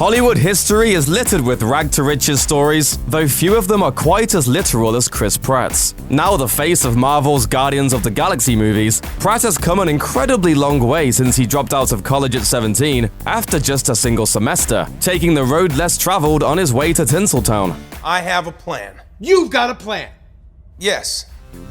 Hollywood history is littered with rag-to-riches stories, though few of them are quite as literal as Chris Pratt's. Now the face of Marvel's Guardians of the Galaxy movies, Pratt has come an incredibly long way since he dropped out of college at 17 after just a single semester, taking the road less traveled on his way to Tinseltown. I have a plan. You've got a plan. Yes.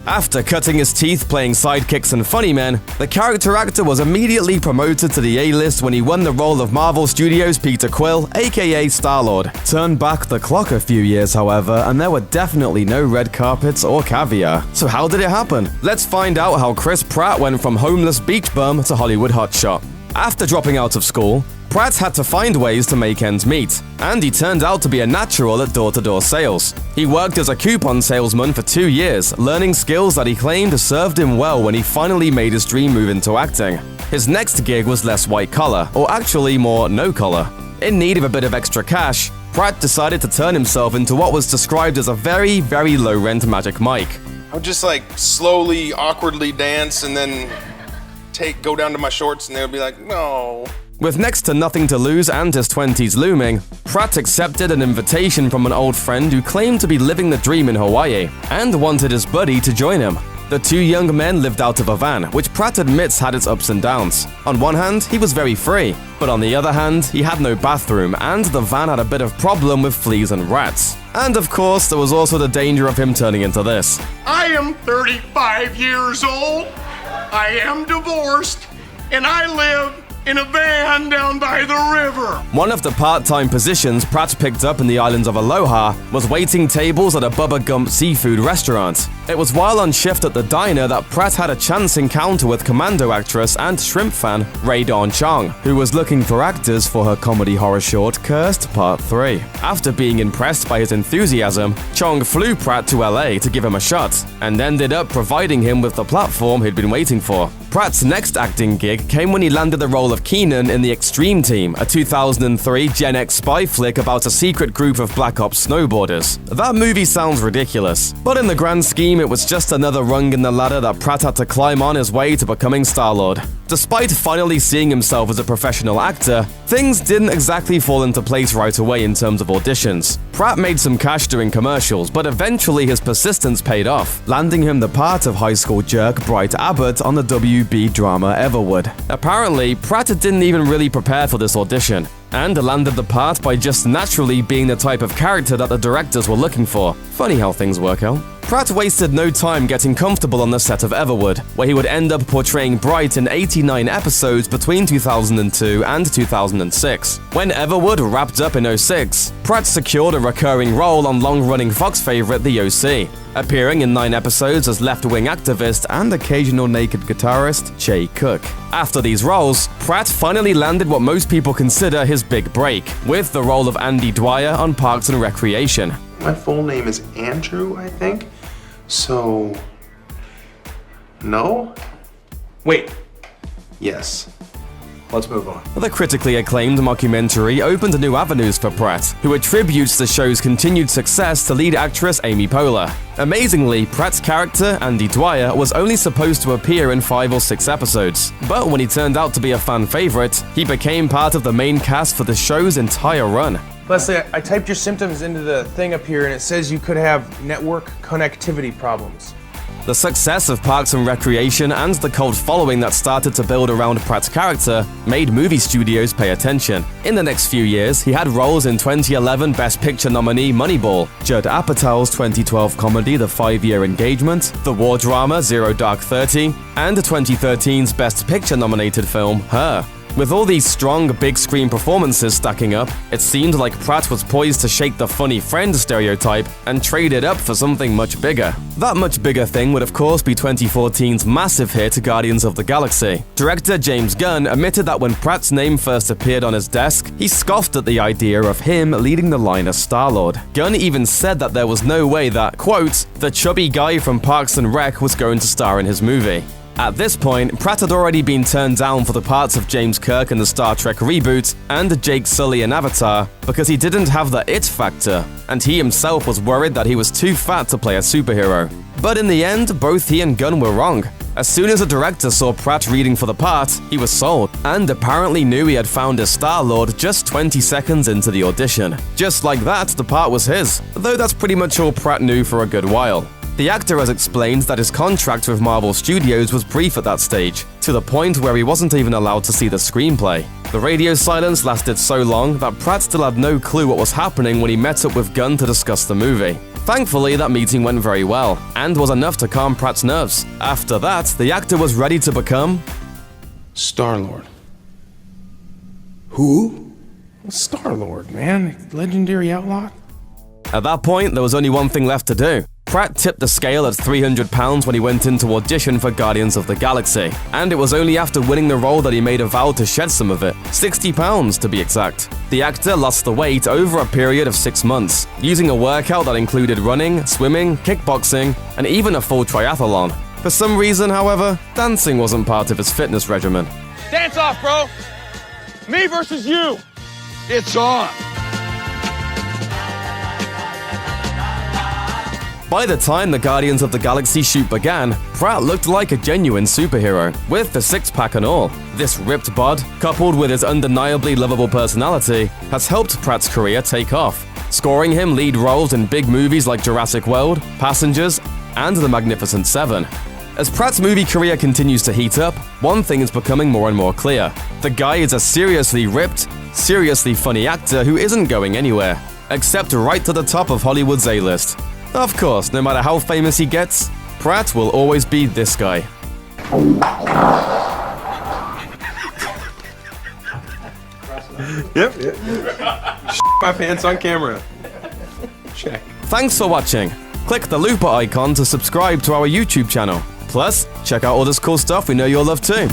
After cutting his teeth playing sidekicks and funny men, the character actor was immediately promoted to the A-list when he won the role of Marvel Studios' Peter Quill, aka Star-Lord. Turn back the clock a few years, however, and there were definitely no red carpets or caviar. So how did it happen? Let's find out how Chris Pratt went from homeless beach bum to Hollywood hotshot. After dropping out of school, Pratt had to find ways to make ends meet, and he turned out to be a natural at door-to-door sales. He worked as a coupon salesman for 2 years, learning skills that he claimed served him well when he finally made his dream move into acting. His next gig was less white-collar, or actually more no-collar. In need of a bit of extra cash, Pratt decided to turn himself into what was described as a very, very low-rent Magic Mike. I would just like slowly, awkwardly dance and then go down to my shorts and they would be like, no. With next to nothing to lose and his 20s looming, Pratt accepted an invitation from an old friend who claimed to be living the dream in Hawaii and wanted his buddy to join him. The two young men lived out of a van, which Pratt admits had its ups and downs. On one hand, he was very free, but on the other hand, he had no bathroom and the van had a bit of problem with fleas and rats. And of course, there was also the danger of him turning into this. I am 35 years old, I am divorced, and I live in a van down by the river. One of the part-time positions Pratt picked up in the islands of Aloha was waiting tables at a Bubba Gump seafood restaurant. It was while on shift at the diner that Pratt had a chance encounter with Commando actress and shrimp fan Rae Dawn Chong, who was looking for actors for her comedy horror short Cursed Part 3. After being impressed by his enthusiasm, Chong flew Pratt to LA to give him a shot, and ended up providing him with the platform he'd been waiting for. Pratt's next acting gig came when he landed the role of Keenan in The Extreme Team, a 2003 Gen X spy flick about a secret group of Black Ops snowboarders. That movie sounds ridiculous, but in the grand scheme it was just another rung in the ladder that Pratt had to climb on his way to becoming Star-Lord. Despite finally seeing himself as a professional actor, things didn't exactly fall into place right away in terms of auditions. Pratt made some cash doing commercials, but eventually his persistence paid off, landing him the part of high school jerk Bright Abbott on the WB drama Everwood. Apparently, Pratt didn't even really prepare for this audition, and landed the part by just naturally being the type of character that the directors were looking for. Funny how things work out. Pratt wasted no time getting comfortable on the set of Everwood, where he would end up portraying Bright in 89 episodes between 2002 and 2006. When Everwood wrapped up in 06, Pratt secured a recurring role on long-running Fox favorite The OC, appearing in 9 episodes as left-wing activist and occasional naked guitarist Jay Cook. After these roles, Pratt finally landed what most people consider his big break, with the role of Andy Dwyer on Parks and Recreation. My full name is Andrew, I think. So, no? Wait. Yes. Let's move on. The critically acclaimed mockumentary opened new avenues for Pratt, who attributes the show's continued success to lead actress Amy Poehler. Amazingly, Pratt's character, Andy Dwyer, was only supposed to appear in 5 or 6 episodes, but when he turned out to be a fan favorite, he became part of the main cast for the show's entire run. Leslie, I typed your symptoms into the thing up here and it says you could have network connectivity problems. The success of Parks and Recreation and the cult following that started to build around Pratt's character made movie studios pay attention. In the next few years, he had roles in 2011 Best Picture nominee Moneyball, Judd Apatow's 2012 comedy The 5-Year Engagement, the war drama Zero Dark 30, and 2013's Best Picture nominated film Her. With all these strong, big-screen performances stacking up, it seemed like Pratt was poised to shake the funny friend stereotype and trade it up for something much bigger. That much bigger thing would of course be 2014's massive hit Guardians of the Galaxy. Director James Gunn admitted that when Pratt's name first appeared on his desk, he scoffed at the idea of him leading the line as Star-Lord. Gunn even said that there was no way that, quote, the chubby guy from Parks and Rec was going to star in his movie. At this point, Pratt had already been turned down for the parts of James Kirk in the Star Trek reboot and Jake Sully in Avatar because he didn't have the it factor, and he himself was worried that he was too fat to play a superhero. But in the end, both he and Gunn were wrong. As soon as the director saw Pratt reading for the part, he was sold, and apparently knew he had found his Star-Lord just 20 seconds into the audition. Just like that, the part was his, though that's pretty much all Pratt knew for a good while. The actor has explained that his contract with Marvel Studios was brief at that stage, to the point where he wasn't even allowed to see the screenplay. The radio silence lasted so long that Pratt still had no clue what was happening when he met up with Gunn to discuss the movie. Thankfully, that meeting went very well, and was enough to calm Pratt's nerves. After that, the actor was ready to become Star-Lord. Who? Star-Lord, man. Legendary outlaw. At that point, there was only one thing left to do. Pratt tipped the scale at £300 when he went in to audition for Guardians of the Galaxy, and it was only after winning the role that he made a vow to shed some of it, £60 to be exact. The actor lost the weight over a period of 6 months, using a workout that included running, swimming, kickboxing, and even a full triathlon. For some reason, however, dancing wasn't part of his fitness regimen. Dance off, bro. Me versus you. It's on. By the time the Guardians of the Galaxy shoot began, Pratt looked like a genuine superhero, with the six-pack and all. This ripped bod, coupled with his undeniably lovable personality, has helped Pratt's career take off, scoring him lead roles in big movies like Jurassic World, Passengers, and The Magnificent Seven. As Pratt's movie career continues to heat up, one thing is becoming more and more clear. The guy is a seriously ripped, seriously funny actor who isn't going anywhere, except right to the top of Hollywood's A-list. Of course, no matter how famous he gets, Pratt will always be this guy. Yep. My pants on camera. Check. Thanks for watching. Click the looper icon to subscribe to our YouTube channel. Plus, check out all this cool stuff we know you'll love too.